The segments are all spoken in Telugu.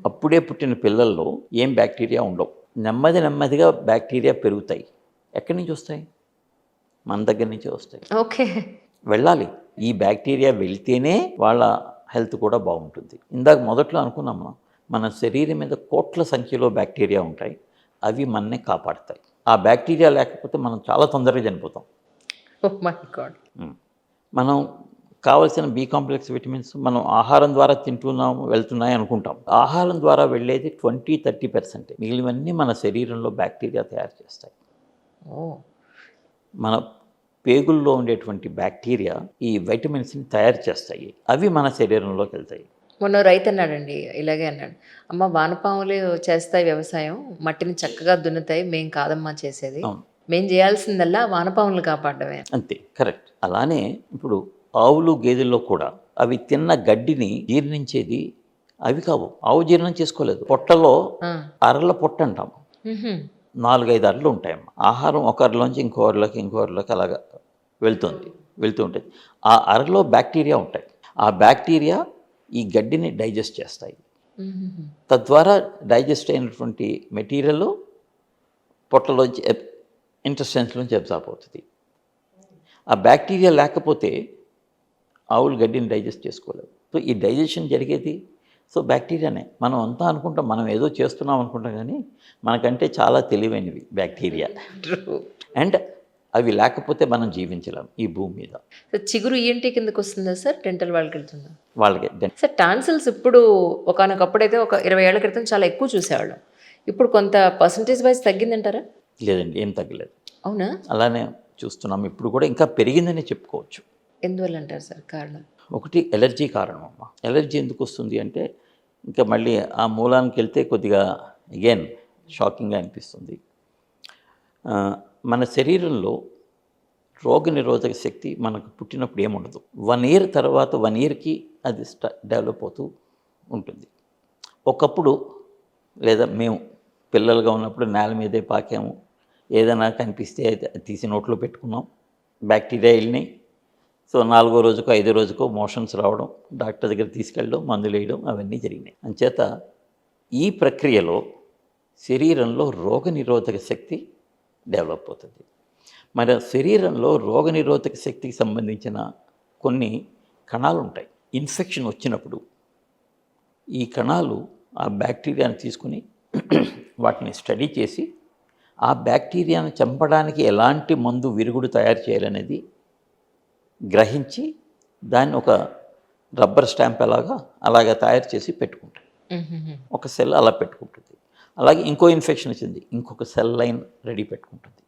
అప్పుడే పుట్టిన పిల్లల్లో ఏం బ్యాక్టీరియా ఉండవు. నెమ్మదిగా బ్యాక్టీరియా పెరుగుతాయి. ఎక్కడి నుంచి వస్తాయి? మన దగ్గర నుంచే వస్తాయి. ఓకే. వెళ్ళాలి. ఈ బ్యాక్టీరియా వెళ్తేనే వాళ్ళ హెల్త్ కూడా బాగుంటుంది. ఇందాక మొదట్లో అనుకున్నాం మనం, మన శరీరం మీద కోట్ల సంఖ్యలో బ్యాక్టీరియా ఉంటాయి. అవి మనల్ని కాపాడతాయి. ఆ బ్యాక్టీరియా లేకపోతే మనం చాలా తొందరగా చనిపోతాం. Oh my God! మనం కావలసిన బి కాంప్లెక్స్ విటమిన్స్ మనం ఆహారం ద్వారా తింటున్నాము, వెళ్తున్నాయి అనుకుంటాం. ఆహారం ద్వారా వెళ్ళేది 20-30%. మిగిలినవన్నీ మన శరీరంలో బ్యాక్టీరియా తయారు చేస్తాయి. ఓహ్! మన పేగుల్లో ఉండేటువంటి బ్యాక్టీరియా ఈ వైటమిన్స్ని తయారు చేస్తాయి. అవి మన శరీరంలోకి వెళ్తాయి. మొన్న రైతు అన్నాడండి, ఇలాగే అన్నాడు. అమ్మ వానపాములు చేస్తాయి వ్యవసాయం, మట్టిని చక్కగా దున్నుతాయి. మేం కాదమ్మా చేసేది. అవును, మేం చేయాల్సిందల్లా వానపాములను కాపాడడమే. అంతే, కరెక్ట్. అలానే ఇప్పుడు ఆవులు గేదెల్లో కూడా అవి తిన్న గడ్డిని జీర్ణించేది అవి కావు. ఆవు జీర్ణం చేసుకోలేదు. పొట్టలో ఆ! అరల పొట్ట అంటాం. హుహు. 4-5 అరలు ఉంటాయమ్మ. ఆహారం ఒక అరలోంచి ఇంకో అరలోకి అలాగా వెళ్తూ ఉంటుంది. ఆ అరలో బ్యాక్టీరియా ఉంటాయి. ఆ బ్యాక్టీరియా ఈ గడ్డిని డైజెస్ట్ చేస్తాయి. హుహుహు. తద్వారా డైజెస్ట్ అయినటువంటి మెటీరియల్ పొట్టలోంచి ఇంటెస్టైన్స్లోంచి అబ్జార్బ్ అవుతుంది. ఆ బ్యాక్టీరియా లేకపోతే ఆవులు గడ్డిని డైజెస్ట్ చేసుకోలేవు. సో ఈ డైజెషన్ జరిగేది బ్యాక్టీరియానే. మనం అంతా అనుకుంటాం మనం ఏదో చేస్తున్నాం అనుకుంటాం, కానీ మనకంటే చాలా తెలివైనవి బ్యాక్టీరియా. ట్రూ. అండ్ అవి లేకపోతే మనం జీవించలేం ఈ భూమి మీద. సో చిగురు ఈఎన్టీ కిందకొస్తుందా సార్? డెంటల్ వాళ్ళకెళ్తుందా? వాళ్ళకి సార్ టాన్సిల్స్ ఇప్పుడు ఒకానొకప్పుడైతే ఒక 20 ఏళ్ల క్రితం చాలా ఎక్కువ చూసేవాళ్ళం. ఇప్పుడు కొంత పర్సెంటేజ్ వైజ్ తగ్గిందంటారా? లేదండి, ఏం తగ్గలేదు. అవునా? అలానే చూస్తున్నాం. ఇప్పుడు కూడా ఇంకా పెరిగిందని చెప్పుకోవచ్చు. ఎందువల్ల అంటారు సార్ కారణం? ఒకటి ఎలర్జీ కారణం అమ్మ. ఎలర్జీ ఎందుకు వస్తుంది అంటే, ఇంకా మళ్ళీ ఆ మూలానికి వెళ్తే కొద్దిగా అగైన్ షాకింగ్గా అనిపిస్తుంది. మన శరీరంలో రోగనిరోధక శక్తి మనకు పుట్టినప్పుడు ఏముండదు. 1 ఇయర్ తర్వాత 1 ఇయర్కి అది డెవలప్ అవుతూ ఉంటుంది. ఒకప్పుడు లేదా మేము పిల్లలుగా ఉన్నప్పుడు నేల మీదే పాకాము, ఏదైనా కనిపిస్తే అది తీసి నోట్లో పెట్టుకున్నాం, బ్యాక్టీరియా వెళ్ళినాయి. సో 4వ రోజుకో 5వ రోజుకో మోషన్స్ రావడం, డాక్టర్ దగ్గర తీసుకెళ్ళడం, మందులు వేయడం, అవన్నీ జరిగినాయి. అంచేత ఈ ప్రక్రియలో శరీరంలో రోగనిరోధక శక్తి డెవలప్ అవుతుంది. మరి శరీరంలో రోగనిరోధక శక్తికి సంబంధించిన కొన్ని కణాలు ఉంటాయి. ఇన్ఫెక్షన్ వచ్చినప్పుడు ఈ కణాలు ఆ బ్యాక్టీరియాను తీసుకుని వాటిని స్టడీ చేసి ఆ బ్యాక్టీరియాను చంపడానికి ఎలాంటి మందు విరుగుడు తయారు చేయాలనేది గ్రహించి దాన్ని ఒక రబ్బర్ స్టాంప్ అలాగా తయారు చేసి పెట్టుకుంటాయి. హుహుహు. ఒక సెల్ అలా పెట్టుకుంటుంది. అలాగే ఇంకో ఇన్ఫెక్షన్ వచ్చింది, ఇంకొక సెల్ లైన్ రెడీ పెట్టుకుంటుంది.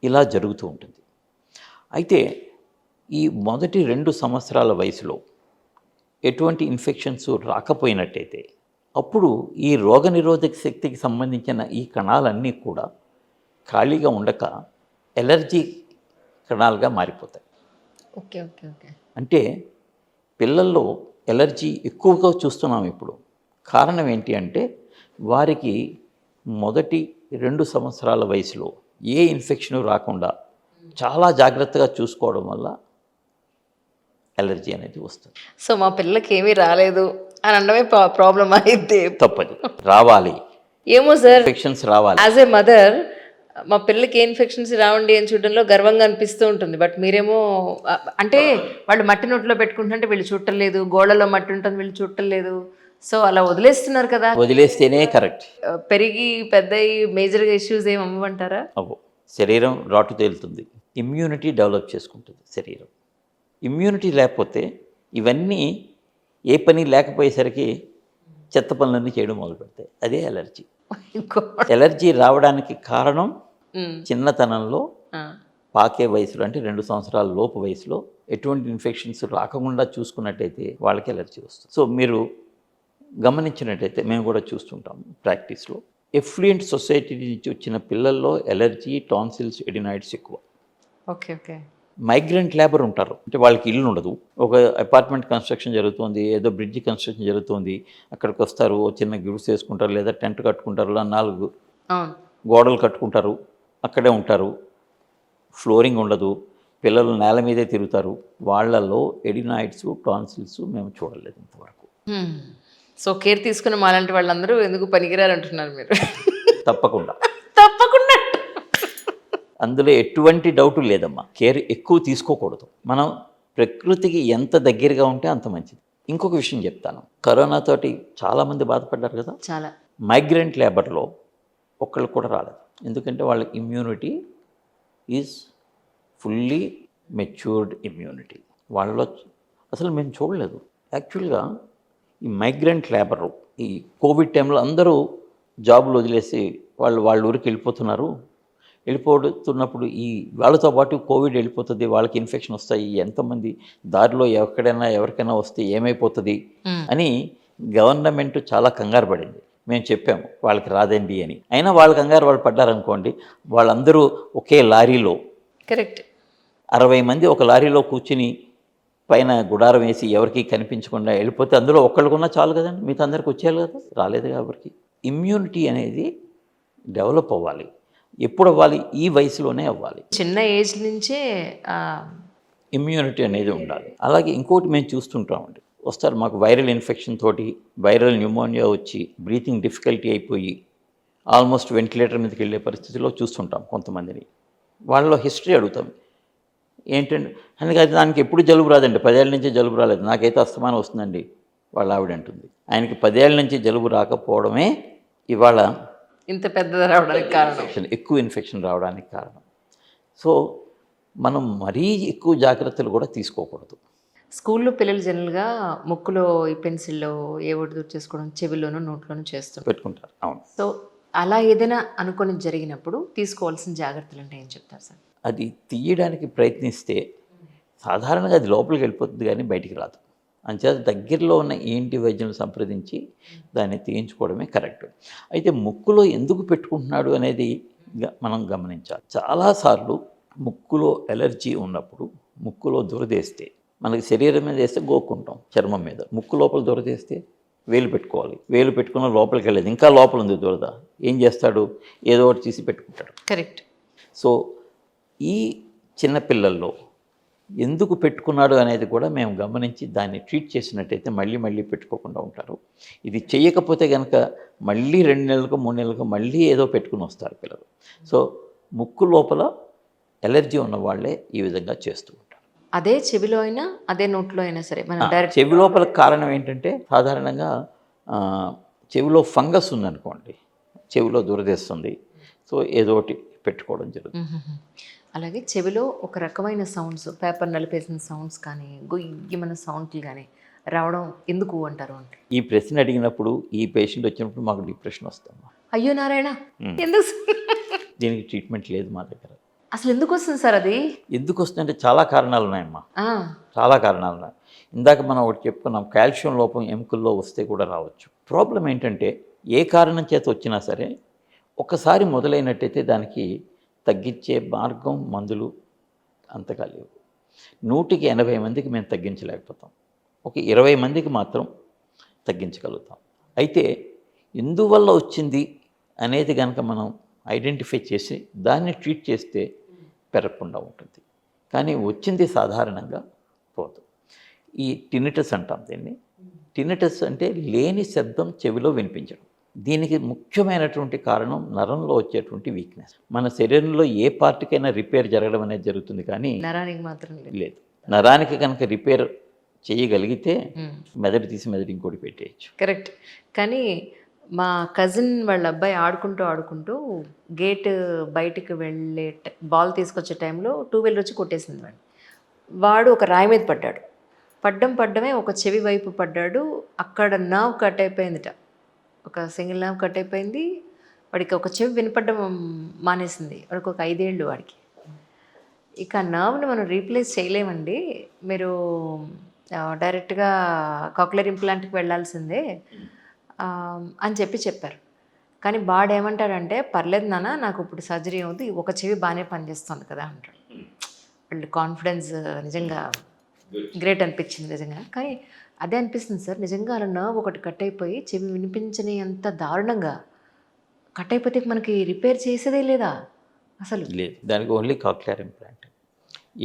ఇలా జరుగుతూ ఉంటుంది. అయితే ఈ మొదటి 2 సంవత్సరాల వయసులో ఎటువంటి ఇన్ఫెక్షన్స్ రాకపోయినట్టయితే అప్పుడు ఈ రోగనిరోధక శక్తికి సంబంధించిన ఈ కణాలన్నీ కూడా ఖాళీగా ఉండక ఎలర్జీ కణాలుగా మారిపోతాయి. ఓకే. ఓకే. ఓకే. అంటే పిల్లల్లో ఎలర్జీ ఎక్కువగా చూస్తున్నాం ఇప్పుడు. కారణం ఏంటి అంటే, వారికి మొదటి 2 సంవత్సరాల వయసులో ఏ ఇన్ఫెక్షన్ రాకుండా చాలా జాగ్రత్తగా చూసుకోవడం వల్ల ఎలర్జీ అనేది వస్తుంది. సో మా పిల్లలకి ఏమీ రాలేదు అని అనడమే ప్రాబ్లమ్ అయితే. తప్పదు, రావాలి, ఏమో సార్, ఇన్ఫెక్షన్స్ రావాలి. యాజ్ ఏ మదర్ మా పిల్లలకి ఏ ఇన్ఫెక్షన్స్ రావండి అని చూడడంలో గర్వంగా అనిపిస్తూ ఉంటుంది. బట్ మీరేమో అంటే వాళ్ళు మట్టి నోట్లో పెట్టుకుంటుంటే వీళ్ళు చూడలేదు, గోడలో మట్టి ఉంటుంది వీళ్ళు చూడలేదు. సో అలా వదిలేస్తున్నారు కదా. వదిలేస్తేనే కరెక్ట్. పెరిగి పెద్దయి మేజర్గా ఇష్యూస్ ఏమి అవ్వమంటారా? అవ్వు. శరీరం రాటు తేలుతుంది, ఇమ్యూనిటీ డెవలప్ చేసుకుంటుంది శరీరం. ఇమ్యూనిటీ లేకపోతే ఇవన్నీ ఏ పని లేకపోయేసరికి చెత్త పనులన్నీ చేయడం మొదలు పెడతాయి. అదే ఎలర్జీ. ఎలర్జీ రావడానికి కారణం చిన్నతనంలో పాకే వయసులో, అంటే 2 సంవత్సరాల లోపు వయసులో ఎటువంటి ఇన్ఫెక్షన్స్ రాకుండా చూసుకున్నట్టయితే వాళ్ళకి ఎలర్జీ వస్తుంది. సో మీరు గమనించినట్టయితే మేము కూడా చూస్తుంటాం ప్రాక్టీస్లో, ఎఫ్లూయెంట్ సొసైటీ నుంచి వచ్చిన పిల్లల్లో ఎలర్జీ, టాన్సిల్స్, ఎడినాయిడ్స్ ఎక్కువ. ఓకే. ఓకే. మైగ్రెంట్ లేబర్ ఉంటారు, అంటే వాళ్ళకి ఇల్లు ఉండదు. ఒక అపార్ట్మెంట్ కన్స్ట్రక్షన్ జరుగుతుంది, ఏదో బ్రిడ్జి కన్స్ట్రక్షన్ జరుగుతుంది, అక్కడికి వస్తారు, చిన్న గిడ్స్ వేసుకుంటారు, లేదా టెంట్ కట్టుకుంటారు, 4 గోడలు కట్టుకుంటారు, అక్కడే ఉంటారు, ఫ్లోరింగ్ ఉండదు, పిల్లలు నేల మీదే తిరుగుతారు. వాళ్ళలో ఎడినాయిడ్స్, టాన్సిల్స్ మేము చూడలేదు ఇంతవరకు. సో కేర్ తీసుకున్న మాలాంటి వాళ్ళందరూ ఎందుకు పనికిరారు అంటున్నారు మీరు. తప్పకుండా. తప్పకుండా. అందులో ఎటువంటి డౌట్ లేదమ్మా. కేర్ ఎక్కువ తీసుకోకూడదు. మనం ప్రకృతికి ఎంత దగ్గరగా ఉంటే అంత మంచిది. ఇంకొక విషయం చెప్తాను. కరోనాతోటి చాలామంది బాధపడ్డారు కదా. చాలా. మైగ్రెంట్ లేబర్లో ఒక్కళ్ళు కూడా రాలేదు. ఎందుకంటే వాళ్ళ immunity is fully matured immunity. వాళ్ళలో అసలు మేము చూడలేదు. యాక్చువల్గా ఈ మైగ్రెంట్ లేబరు ఈ కోవిడ్ టైంలో అందరూ జాబులు వదిలేసి వాళ్ళ ఊరికి వెళ్ళిపోతున్నప్పుడు ఈ వాళ్ళతో పాటు కోవిడ్ వెళ్ళిపోతుంది, వాళ్ళకి ఇన్ఫెక్షన్ వస్తాయి, ఎంతమంది దారిలో ఎవరికైనా వస్తే ఏమైపోతుంది అని గవర్నమెంట్ చాలా కంగారు పడింది. మేము చెప్పాము వాళ్ళకి రాదండి అని. అయినా వాళ్ళు కంగారు వాళ్ళు పడ్డారనుకోండి, వాళ్ళందరూ ఒకే లారీలో కరెక్ట్ 60 మంది ఒక లారీలో కూర్చుని పైన గుడారం వేసి ఎవరికి కనిపించకుండా వెళ్ళిపోతే అందులో ఒక్కళ్ళకున్నా చాలు కదండి, మిగతా అందరికి వచ్చేయాలి కదా. రాలేదు కాబట్టి ఇమ్యూనిటీ అనేది డెవలప్ అవ్వాలి. ఎప్పుడు అవ్వాలి? ఈ వయసులోనే అవ్వాలి. చిన్న ఏజ్ నుంచే ఇమ్యూనిటీ అనేది ఉండాలి. అలాగే ఇంకోటి మేము చూస్తుంటామండి, వస్తారు మాకు వైరల్ ఇన్ఫెక్షన్ తోటి వైరల్ న్యూమోనియా వచ్చి బ్రీతింగ్ డిఫికల్టీ అయిపోయి ఆల్మోస్ట్ వెంటిలేటర్ మీదకి వెళ్ళే పరిస్థితిలో చూస్తుంటాం కొంతమందిని. వాళ్ళలో హిస్టరీ అడుగుతాం, ఏంటంటే అందుకని దానికి ఎప్పుడు జలుబు రాదండి, 10 ఏళ్ళ నుంచి జలుబు రాలేదు, నాకైతే అస్తమానం వస్తుందండి వాళ్ళ ఆవిడ అంటుంది. ఆయనకి 10 ఏళ్ళ నుంచి జలుబు రాకపోవడమే ఇవాళ ఇంత పెద్దది రావడానికి కారణం, ఎక్కువ ఇన్ఫెక్షన్ రావడానికి కారణం. సో మనం మరీ ఎక్కువ జాగ్రత్తలు కూడా తీసుకోకూడదు. స్కూల్లో పిల్లలు జనరల్గా ముక్కులో ఈ పెన్సిల్లో ఏ ఒకటి దూరం చేసుకోవడం, చెవిలోనూ నోట్లోనూ చేస్తారు, పెట్టుకుంటారు. అవును. సో అలా ఏదైనా అనుకొని జరిగినప్పుడు తీసుకోవాల్సిన జాగ్రత్తలు అంటే ఏం చెప్తారు సార్? అది తీయడానికి ప్రయత్నిస్తే సాధారణంగా అది లోపలికి వెళ్ళిపోతుంది కానీ బయటికి రాదు. అంచేత దగ్గరలో ఉన్న ఏంటి వైద్యం సంప్రదించి దాన్ని తీయించుకోవడమే కరెక్ట్. అయితే ముక్కులో ఎందుకు పెట్టుకుంటున్నాడు అనేది మనం గమనించాలి. చాలాసార్లు ముక్కులో ఎలర్జీ ఉన్నప్పుడు ముక్కులో దురదేస్తే, మనకి శరీరం మీద వేస్తే గోక్కుంటాం, చర్మం మీద. ముక్కు లోపల దురదేస్తే వేలు పెట్టుకోవాలి, వేలు పెట్టుకున్న లోపలికి వెళ్ళేది, ఇంకా లోపల ఉంది దురద, ఏం చేస్తాడు? ఏదో ఒకటి తీసి పెట్టుకుంటాడు. కరెక్ట్. సో ఈ చిన్నపిల్లల్లో ఎందుకు పెట్టుకున్నాడు అనేది కూడా మేము గమనించి దాన్ని ట్రీట్ చేసినట్టయితే మళ్ళీ పెట్టుకోకుండా ఉంటారు. ఇది చేయకపోతే కనుక మళ్ళీ 2 నెలలకు 3 నెలలకు మళ్ళీ ఏదో పెట్టుకుని వస్తారు పిల్లలు. సో ముక్కు లోపల ఎలర్జీ ఉన్న వాళ్ళే ఈ విధంగా చేస్తూ ఉంటారు. అదే చెవిలో అయినా అదే నోట్లో అయినా సరే మనం డైరెక్ట్ చెవి లోపల కారణం ఏంటంటే సాధారణంగా చెవిలో ఫంగస్ ఉందనుకోండి, చెవిలో దురదేస్తుంది, సో ఏదో ఒకటి పెట్టుకోవడం జరుగుతుంది. అలాగే చెవిలో ఒక రకమైన సౌండ్స్, పేపర్ నలిపేసిన సౌండ్స్ కానీ గొయ్యమన్న సౌండ్లు కానీ రావడం ఎందుకు అంటారు అంటే, ఈ ప్రశ్న అడిగినప్పుడు ఈ పేషెంట్ వచ్చినప్పుడు మాకు డిప్రెషన్ వస్తుంది. అయ్యో నారాయణ, ఎందుకు దీనికి ట్రీట్మెంట్ లేదు మా దగ్గర. అసలు ఎందుకు వస్తుంది సార్ అది? ఎందుకు వస్తుందంటే చాలా కారణాలు ఉన్నాయమ్మా, చాలా కారణాలు ఉన్నాయి. ఇందాక మనం ఒకటి చెప్పుకున్నాం, కాల్షియం లోపం ఎముకల్లో వస్తే కూడా రావచ్చు. ప్రాబ్లం ఏంటంటే ఏ కారణం చేత వచ్చినా సరే ఒక్కసారి మొదలైనట్టయితే దానికి తగ్గించే మార్గం, మందులు అంతగా లేవు. 100కి 80 మందికి మేము తగ్గించలేకపోతాం, ఒక 20 మందికి మాత్రం తగ్గించగలుగుతాం. అయితే ఎందువల్ల వచ్చింది అనేది కనుక మనం ఐడెంటిఫై చేసి దాన్ని ట్రీట్ చేస్తే పెరగకుండా ఉంటుంది. కానీ వచ్చింది సాధారణంగా పోదు. ఈ టినిటస్ అంటాం దీన్ని. టినిటస్ అంటే లేని శబ్దం చెవిలో వినిపించడం. దీనికి ముఖ్యమైనటువంటి కారణం నరంలో వచ్చేటువంటి వీక్నెస్. మన శరీరంలో ఏ పార్ట్కైనా రిపేర్ జరగడం అనేది జరుగుతుంది, కానీ నరానికి మాత్రం లేదు. నరానికి కనుక రిపేర్ చేయగలిగితే మెదడు తీసి మెదడు ఇంకోటి పెట్టేయచ్చు. కరెక్ట్. కానీ మా కజిన్ వాళ్ళ అబ్బాయి ఆడుకుంటూ గేట్ బయటికి వెళ్ళే బాల్ తీసుకొచ్చే టైంలో 2 వీలర్ వచ్చి కొట్టేసింది వాడు ఒక రాయి మీద పడ్డాడు. పడ్డమే ఒక చెవి వైపు పడ్డాడు. అక్కడ నర్వ్ కట్ అయిపోయిందిట, ఒక సింగిల్ నర్వ్ కట్ అయిపోయింది. వాడికి ఒక చెవి వినపడ్డం మానేసింది. వాడికి ఒక 5 ఏళ్ళు వాడికి. ఇక నర్వ్ని మనం రీప్లేస్ చేయలేమండి, మీరు డైరెక్ట్గా కాక్లియర్ ఇంప్లాంట్కి వెళ్ళాల్సిందే అని చెప్పారు. కానీ వాడేమంటాడంటే, పర్లేదు నాన్న, నాకు ఇప్పుడు సర్జరీ అవుతుంది, ఒక చెవి బాగానే పనిచేస్తుంది కదా అంటాడు. వాళ్ళు కాన్ఫిడెన్స్ నిజంగా గ్రేట్ అనిపించింది నిజంగా. కానీ అదే అనిపిస్తుంది సార్, నిజంగా అలా నర్వ్ ఒకటి కట్ అయిపోయి చెవి వినిపించని అంత దారుణంగా కట్ అయిపోతే మనకి రిపేర్ చేసేదే లేదా అసలు? లేదు, దానికి ఓన్లీ కాక్లియర్ ఇంప్లాంట్.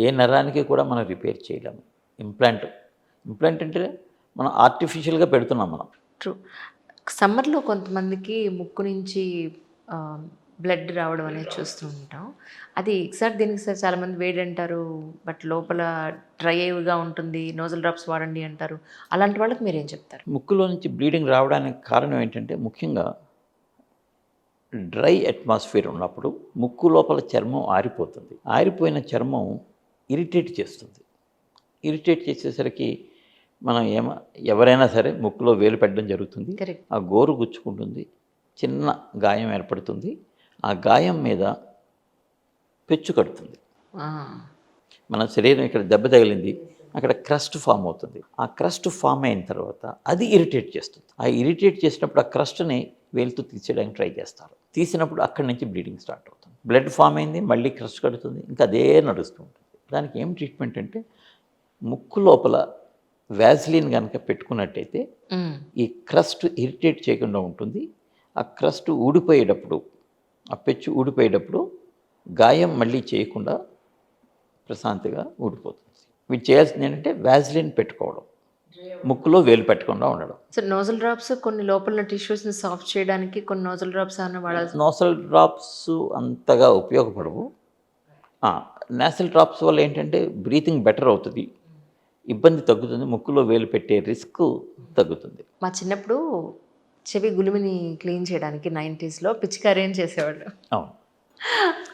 ఏ నరానికి కూడా మనం రిపేర్ చేయలేము. ఇంప్లాంట్ అంటే మనం ఆర్టిఫిషియల్గా పెడుతున్నాం మనం. ట్రూ. సమ్మర్లో కొంతమందికి ముక్కు నుంచి బ్లడ్ రావడం అనేది చూస్తూ ఉంటాం. అది ఎగ్జాక్ట్ దీనికి సార్ చాలామంది వేడి అంటారు, బట్ లోపల డ్రైగా ఉంటుంది, నోజల్ డ్రాప్స్ వాడండి అంటారు. అలాంటి వాళ్ళకి మీరేం చెప్తారు? ముక్కులో నుంచి బ్లీడింగ్ రావడానికి కారణం ఏంటంటే ముఖ్యంగా డ్రై అట్మాస్ఫియర్ ఉన్నప్పుడు ముక్కు లోపల చర్మం ఆరిపోతుంది. ఆరిపోయిన చర్మం ఇరిటేట్ చేస్తుంది. ఇరిటేట్ చేసేసరికి మనం ఎవరైనా సరే ముక్కులో వేలు పెట్టడం జరుగుతుంది. కరెక్ట్. ఆ గోరు గుచ్చుకుంటుంది, చిన్న గాయం ఏర్పడుతుంది. ఆ గాయం మీద పెచ్చు కడుతుంది. మన శరీరం ఇక్కడ దెబ్బ తగిలింది, అక్కడ క్రస్ట్ ఫామ్ అవుతుంది. ఆ క్రస్ట్ ఫామ్ అయిన తర్వాత అది ఇరిటేట్ చేస్తుంది. ఆ ఇరిటేట్ చేసినప్పుడు ఆ క్రస్ట్ని వేలుతో తీసేయడానికి ట్రై చేస్తారు. తీసినప్పుడు అక్కడి నుంచి బ్లీడింగ్ స్టార్ట్ అవుతుంది. బ్లడ్ ఫామ్ అయింది, మళ్ళీ క్రస్ట్ కడుతుంది, ఇంకా అదే నడుస్తూ ఉంటుంది. దానికి ఏం ట్రీట్మెంట్ అంటే ముక్కు లోపల వ్యాజ్లిన్ కనుక పెట్టుకున్నట్టయితే ఈ క్రస్ట్ ఇరిటేట్ చేయకుండా ఉంటుంది. ఆ క్రస్ట్ ఊడిపోయేటప్పుడు, ఆ పెచ్చు ఊడిపోయేటప్పుడు గాయం మళ్ళీ చేయకుండా ప్రశాంతిగా ఊడిపోతుంది. వీటి చేయాల్సింది ఏంటంటే వ్యాజ్లిన్ పెట్టుకోవడం, ముక్కులో వేలు పెట్టకుండా ఉండడం. సో నోజల్ డ్రాప్స్ కొన్ని లోపల టిష్యూస్ని సాఫ్ట్ చేయడానికి కొన్ని నోజల్ డ్రాప్స్ అన్న వాడాల్సి. నోసల్ డ్రాప్స్ అంతగా ఉపయోగపడవు. నేసల్ డ్రాప్స్ వల్ల ఏంటంటే బ్రీతింగ్ బెటర్ అవుతుంది, ఇబ్బంది తగ్గుతుంది, ముక్కులో వేలు పెట్టే రిస్క్ తగ్గుతుంది. మా చిన్నప్పుడు చెవి గులిమిని క్లీన్ చేయడానికి 90sలో పిచికారీ అని చేసేవాళ్ళు. అవును,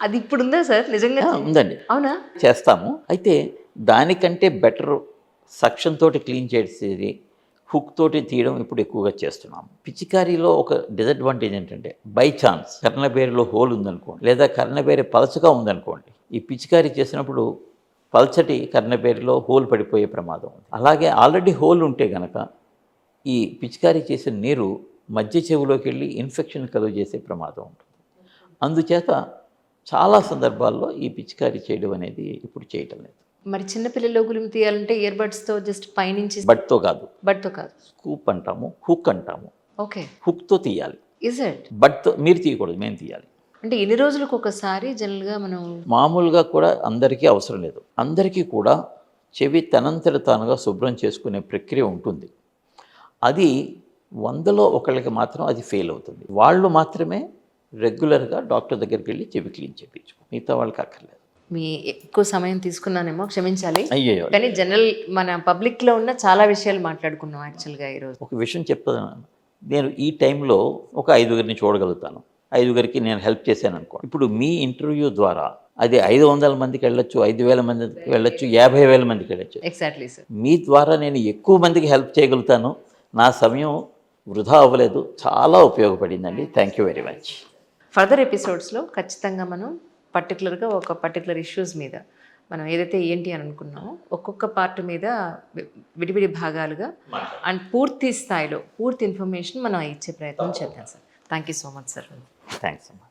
అది ఇప్పుడు ఉందా సార్ నిజంగా? ఉందండి, అవునా? చేస్తాము. అయితే దానికంటే బెటర్ సక్షన్ తోటి క్లీన్ చేసేది హుక్ తోటి తీయడం ఇప్పుడు ఎక్కువగా చేస్తున్నాము. పిచికారీలో ఒక డిసడ్వాంటేజ్ ఏంటంటే బై ఛాన్స్ కర్ణబేరులో హోల్ ఉందనుకోండి, లేదా కర్ణబేరు పలచగా ఉందనుకోండి, ఈ పిచికారీ చేసినప్పుడు పల్చటి కర్ణబేరులో హోల్ పడిపోయే ప్రమాదం ఉంది. అలాగే ఆల్రెడీ హోల్ ఉంటే గనక ఈ పిచికారీ చేసిన నీరు మధ్య చెవులోకి వెళ్ళి ఇన్ఫెక్షన్ కలుగజేసే ప్రమాదం ఉంటుంది. అందుచేత చాలా సందర్భాల్లో ఈ పిచికారీ చేయడం అనేది ఇప్పుడు చేయటం లేదు. మరి చిన్నపిల్లల్లో గులిమి తీయాలంటే ఇయర్ బడ్స్తో జస్ట్ పైనుంచి, బట్తో కాదు, బట్తో కాదు, స్కూప్ అంటాము, హుక్ అంటాము. ఓకే, హుక్తో తీయాలి. Is it? బట్తో మీరు తీయకూడదు, మేము తీయాలి. అంటే ఎన్ని రోజులకు ఒకసారి జనరల్గా మనం? మామూలుగా కూడా అందరికీ అవసరం లేదు. అందరికీ కూడా చెవి తనంతట తానుగా శుభ్రం చేసుకునే ప్రక్రియ ఉంటుంది. అది 100లో ఒకళ్ళకి మాత్రం అది ఫెయిల్ అవుతుంది. వాళ్ళు మాత్రమే రెగ్యులర్గా డాక్టర్ దగ్గరికి వెళ్ళి చెవి క్లీన్ చేయించుకో, మిగతా వాళ్ళకి అక్కర్లేదు. మీ ఎక్కువ సమయం తీసుకున్నానేమో, క్షమించాలి. అయ్యో, కానీ జనరల్ మన పబ్లిక్లో ఉన్న చాలా విషయాలు మాట్లాడుకున్నాం యాక్చువల్గా ఈరోజు. ఒక విషయం చెప్తాను, నేను ఈ టైంలో ఒక 5గురిని చూడగలుగుతాను, 5గురికి నేను హెల్ప్ చేశాను అనుకో. ఇప్పుడు మీ ఇంటర్వ్యూ ద్వారా అది 500 మందికి వెళ్ళొచ్చు, 5000 మందికి వెళ్ళొచ్చు, 50,000 మందికి వెళ్ళొచ్చు. Exactly sir. మీ ద్వారా నేను ఎక్కువ మందికి హెల్ప్ చేయగలుగుతాను. నా సమయం వృధా అవ్వలేదు, చాలా ఉపయోగపడిందండి. Thank you very much. Further ఎపిసోడ్స్లో ఖచ్చితంగా మనం పర్టికులర్గా ఒక పర్టికులర్ ఇష్యూస్ మీద మనం ఏదైతే ఏంటి అని అనుకున్నామో ఒక్కొక్క పార్ట్ మీద విడివిడి భాగాలుగా అండ్ పూర్తి స్థాయిలో పూర్తి ఇన్ఫర్మేషన్ మనం ఇచ్చే ప్రయత్నం చేద్దాం sir. Thank you so much sir. Thanks అమ్మా.